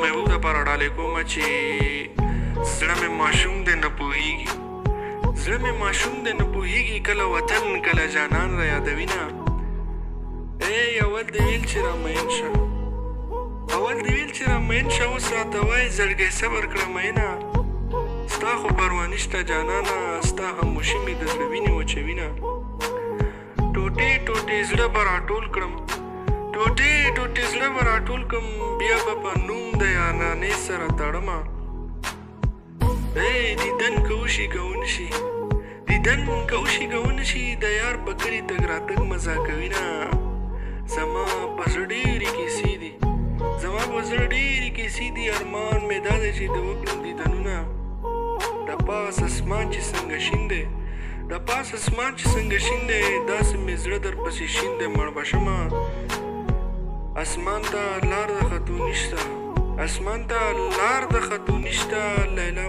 محبوب دپاره ډالۍ کومه چې زړه مې ماشوم دی نه پوهېږي زړه مې ماشوم دی نه پوهېږي کله وطن کله جانان را یادوینه ای اول دې ویل چې را مین شه اول دې ویل چې را مین شه اوس راته وایي زړګی صبر کړه مینه ستا خو پروا نشته جانانه ستا خاموشي مې د زړه وینې وچوینه ټوټې ټوټې زړه به راټول کړم ټوټې ټوټې زړه به راټول کړم بیا به په نوم د یارانې سره تړمه ای دیدن که وشي که ونشي دیدن که وشي که ونشي د یار په کلي تګ راتګ مزه کوینه زما په زړه ډېرې کیسې دي زما په زړه ډېرې کیسې دي ارمان مې دا دی چې د وکړم دیدنونه د پاس اسمان چې څنګه شین دی د پاس اسمان چې څنګه شین دی داسې مې زړه در پسې شین دی مړ به شمه اسمان ته لار د خطو نشته اسمان ته لار د خطو نشته لیلا